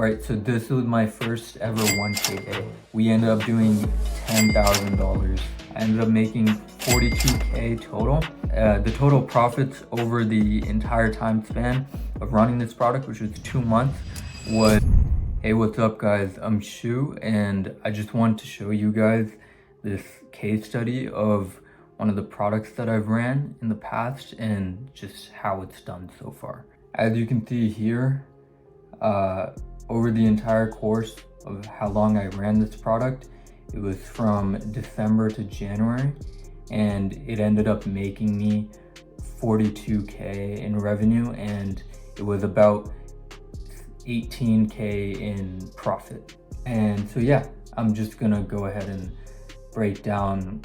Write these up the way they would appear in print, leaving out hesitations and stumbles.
Alright, so this was my first ever 1K day. We ended up doing $10,000. I ended up making 42K total. The total profits over the entire time span of running this product, which was 2 months, was... Hey, what's up guys? I'm Shu, and I just wanted to show you guys this case study of one of the products that I've ran in the past and just how it's done so far. As you can see here, over the entire course of how long I ran this product, it was from December to January, and it ended up making me 42K in revenue, and it was about 18K in profit. And so yeah, I'm just gonna go ahead and break down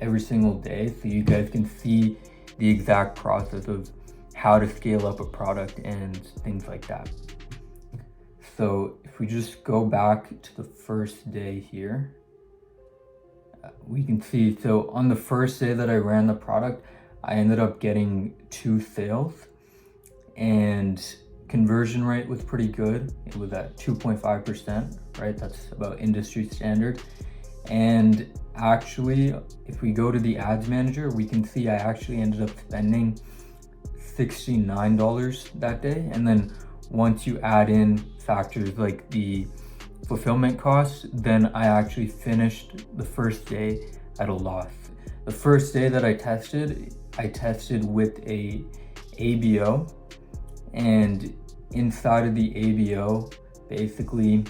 every single day so you guys can see the exact process of how to scale up a product and things like that. So if we just go back to the first day here, we can see, so on the first day that I ran the product, I ended up getting 2 sales, and conversion rate was pretty good. It was at 2.5%, right? That's about industry standard. And actually, if we go to the ads manager, we can see I actually ended up spending $69 that day. And then once you add in factors like the fulfillment costs, then I actually finished the first day at a loss. The first day that I tested with a ABO, and inside of the ABO, basically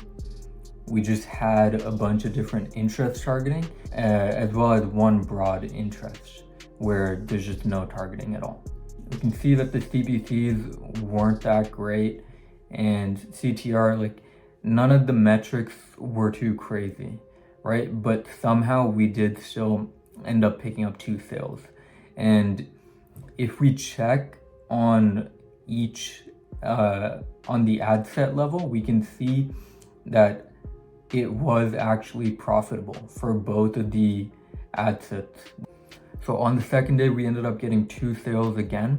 we just had a bunch of different interest targeting, as well as one broad interest where there's just no targeting at all. You can see that the CPCs weren't that great, and CTR, like, none of the metrics were too crazy, right? But somehow we did still end up picking up 2 sales. And if we check on each, on the ad set level, we can see that it was actually profitable for both of the ad sets. So on the second day, we ended up getting 2 sales again.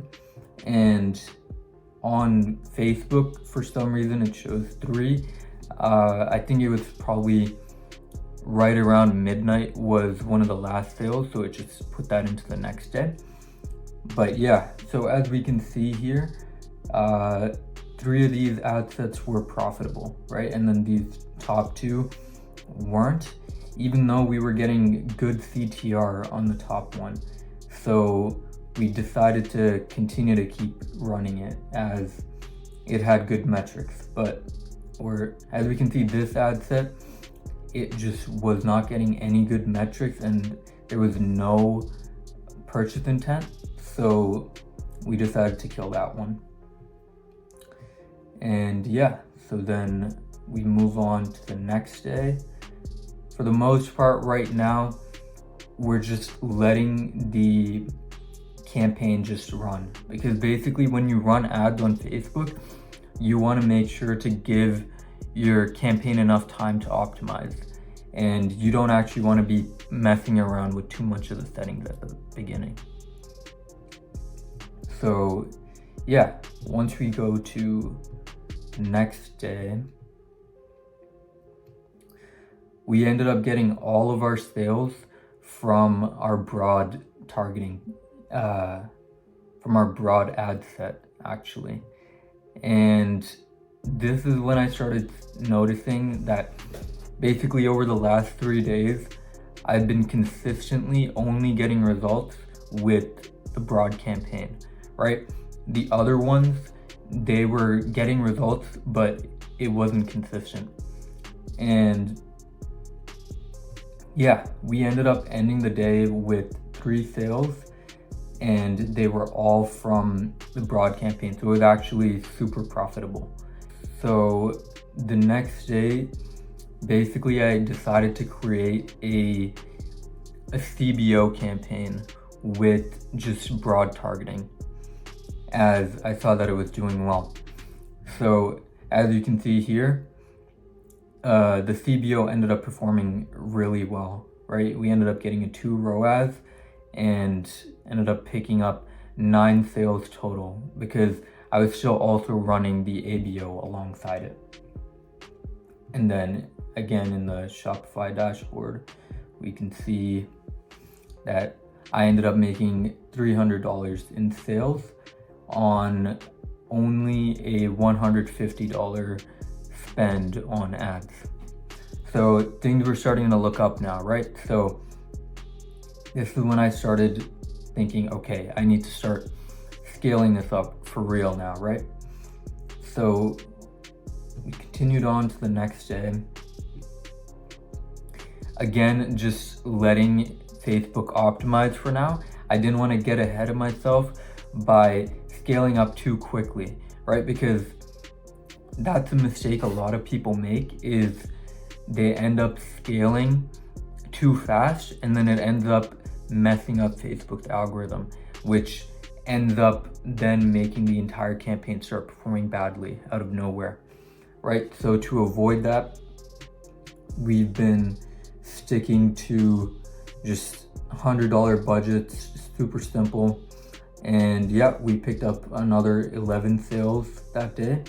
And on Facebook, for some reason, it shows 3. I think it was probably right around midnight was one of the last sales, so it just put that into the next day. But yeah, so as we can see here, 3 of these ad sets were profitable, right? And then these top 2 weren't, even though we were getting good CTR on the top one. So we decided to continue to keep running it as it had good metrics. But as we can see, this ad set, it just was not getting any good metrics, and there was no purchase intent. So we decided to kill that one. And yeah, so then we move on to the next day. For the most part right now, we're just letting the campaign just run, because basically when you run ads on Facebook, you want to make sure to give your campaign enough time to optimize, and you don't actually want to be messing around with too much of the settings at the beginning. So yeah, once we go to the next day, we ended up getting all of our sales from our broad targeting, from our broad ad set actually. And this is when I started noticing that basically over the last 3 days, I've been consistently only getting results with the broad campaign, right? The other ones, they were getting results, but it wasn't consistent. And yeah, we ended up ending the day with 3 sales, and they were all from the broad campaign. So it was actually super profitable. So the next day, basically I decided to create a CBO campaign with just broad targeting, as I saw that it was doing well. So as you can see here, the CBO ended up performing really well, right? We ended up getting a 2 ROAS and ended up picking up 9 sales total, because I was still also running the ABO alongside it. And then again, in the Shopify dashboard, we can see that I ended up making $300 in sales on only a $150 spend on ads. So things were starting to look up now, right? So this is when I started thinking, okay, I need to start scaling this up for real now, right? So we continued on to the next day. Again, just letting Facebook optimize for now. I didn't want to get ahead of myself by scaling up too quickly, right? Because that's a mistake a lot of people make, is they end up scaling too fast, and then it ends up messing up Facebook's algorithm, which ends up then making the entire campaign start performing badly out of nowhere, right? So to avoid that, we've been sticking to just $100 budgets, super simple. And yeah, we picked up another 11 sales that day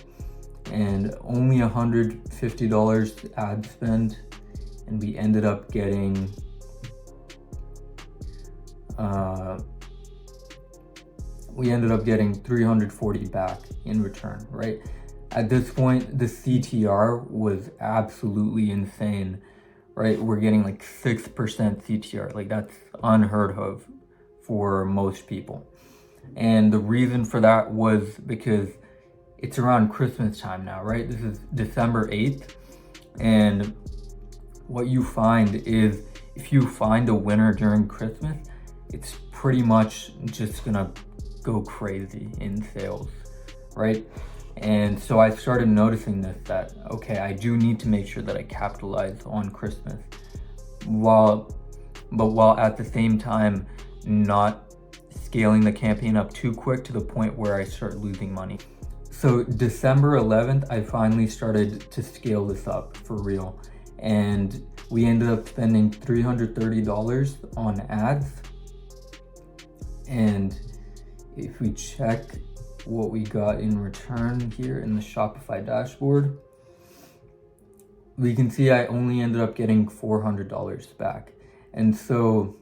and only $150 ad spend, and we ended up getting $340 back in return, right? At this point, the CTR was absolutely insane, right? We're getting like 6% CTR, like that's unheard of for most people. And the reason for that was because it's around Christmas time now, right? This is December 8th. And what you find is if you find a winner during Christmas, it's pretty much just gonna go crazy in sales, right? And so I started noticing this, that, okay, I do need to make sure that I capitalize on Christmas while at the same time not scaling the campaign up too quick to the point where I start losing money. So December 11th, I finally started to scale this up for real. And we ended up spending $330 on ads. And if we check what we got in return here in the Shopify dashboard, we can see I only ended up getting $400 back. And so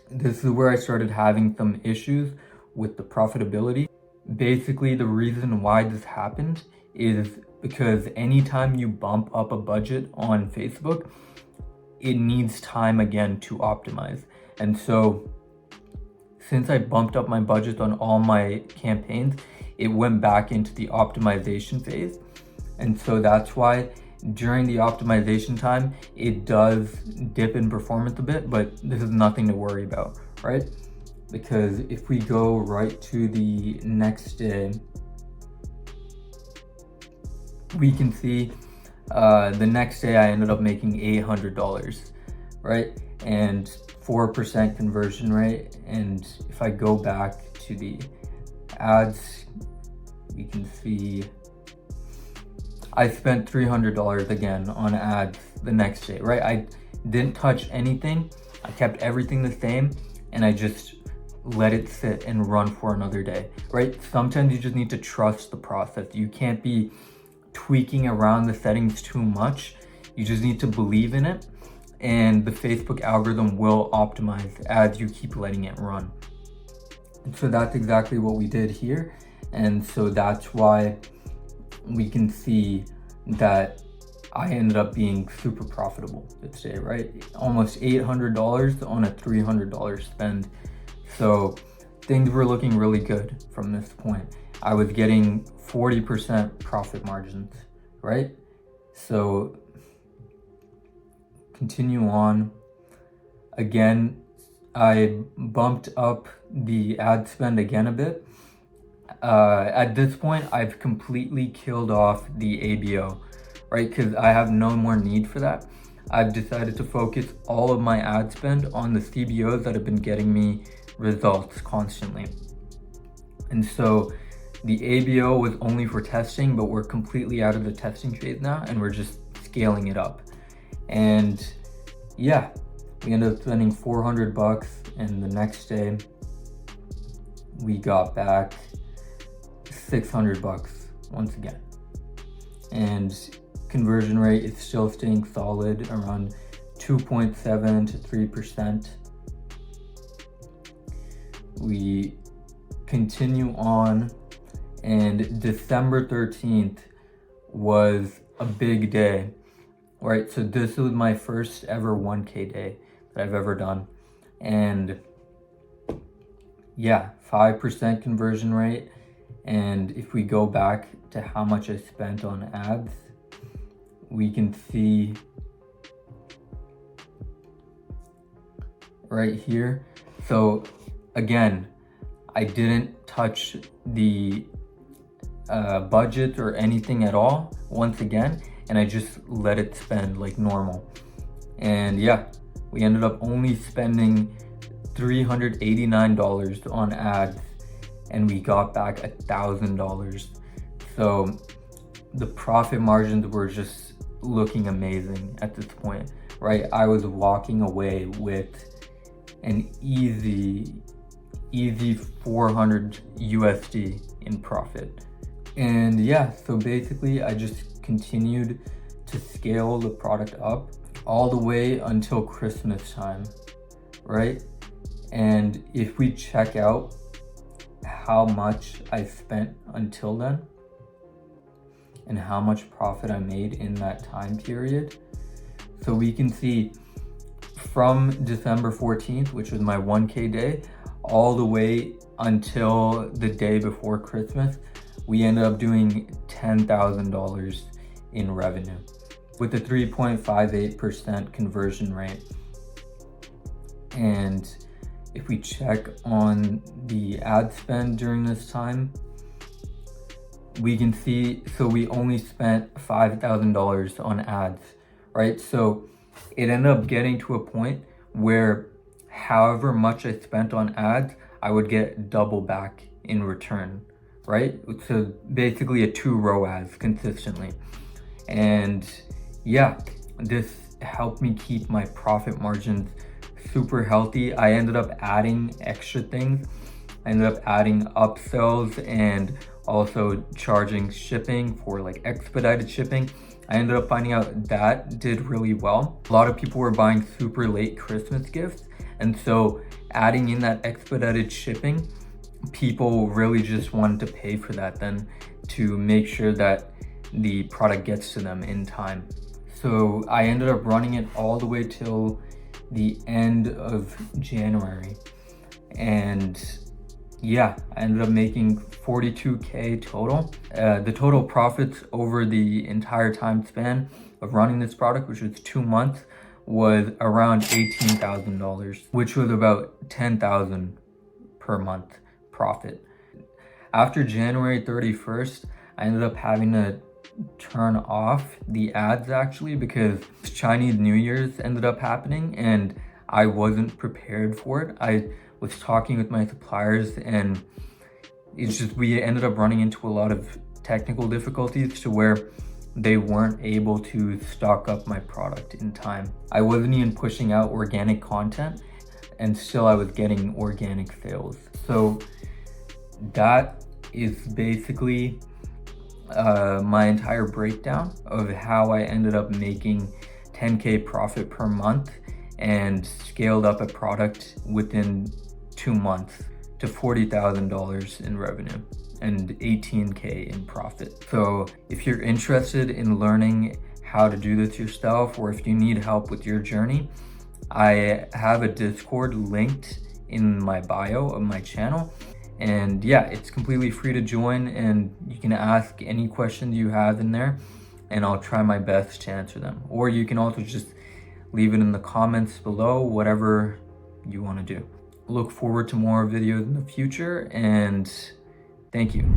this is where I started having some issues with the profitability. Basically, the reason why this happened is because anytime you bump up a budget on Facebook, it needs time again to optimize. And so since I bumped up my budget on all my campaigns, it went back into the optimization phase. And so that's why during the optimization time, it does dip in performance a bit, but this is nothing to worry about, right? Because if we go right to the next day, we can see the next day I ended up making $800, right? And 4% conversion rate. And if I go back to the ads, we can see I spent $300 again on ads the next day, right? I didn't touch anything. I kept everything the same, and I just let it sit and run for another day, right? Sometimes you just need to trust the process. You can't be tweaking around the settings too much. You just need to believe in it, and the Facebook algorithm will optimize as you keep letting it run. And so that's exactly what we did here. And so that's why we can see that I ended up being super profitable this day, right? Almost $800 on a $300 spend. So things were looking really good from this point. I was getting 40% profit margins, right? So continue on. Again, I bumped up the ad spend again a bit. At this point, I've completely killed off the ABO, right? Because I have no more need for that. I've decided to focus all of my ad spend on the CBOs that have been getting me results constantly. And so the ABO was only for testing, but we're completely out of the testing phase now, and we're just scaling it up. And yeah, we ended up spending $400, and the next day we got back $600 once again. And conversion rate is still staying solid around 2.7 to 3%. We continue on, and December 13th was a big day, right? So this was my first ever 1K day that I've ever done. And yeah, 5% conversion rate. And if we go back to how much I spent on ads, we can see right here. So again, I didn't touch the budget or anything at all once again, and I just let it spend like normal. And yeah, we ended up only spending $389 on ads, and we got back $1,000. So the profit margins were just looking amazing at this point, right? I was walking away with an easy 400 USD in profit. And yeah, so basically I just continued to scale the product up all the way until Christmas time, right? And if we check out how much I spent until then and how much profit I made in that time period, so we can see from December 14th, which was my 1K day, all the way until the day before Christmas, we ended up doing $10,000 in revenue with a 3.58% conversion rate. And if we check on the ad spend during this time, we can see, so we only spent $5,000 on ads, right? So it ended up getting to a point where however much I spent on ads, I would get double back in return, right? So basically a 2 ROAS consistently. And yeah, this helped me keep my profit margins super healthy. I ended up adding extra things. I ended up adding upsells and also charging shipping for like expedited shipping. I ended up finding out that did really well. A lot of people were buying super late Christmas gifts, and so adding in that expedited shipping, people really just wanted to pay for that then to make sure that the product gets to them in time. So I ended up running it all the way till the end of January. And yeah, I ended up making 42K total. The total profits over the entire time span of running this product, which was 2 months, was around $18,000, which was about $10,000 per month profit. After January 31st, I ended up having to turn off the ads actually because Chinese New Year's ended up happening and I wasn't prepared for it. I was talking with my suppliers and it's just, we ended up running into a lot of technical difficulties to where they weren't able to stock up my product in time. I wasn't even pushing out organic content and still I was getting organic sales. So that is basically my entire breakdown of how I ended up making 10K profit per month and scaled up a product within 2 months to $40,000 in revenue and 18K in profit. So if you're interested in learning how to do this yourself, or if you need help with your journey, I have a Discord linked in my bio of my channel. And yeah, it's completely free to join and you can ask any questions you have in there and I'll try my best to answer them. Or you can also just leave it in the comments below, whatever you want to do. Look forward to more videos in the future and thank you.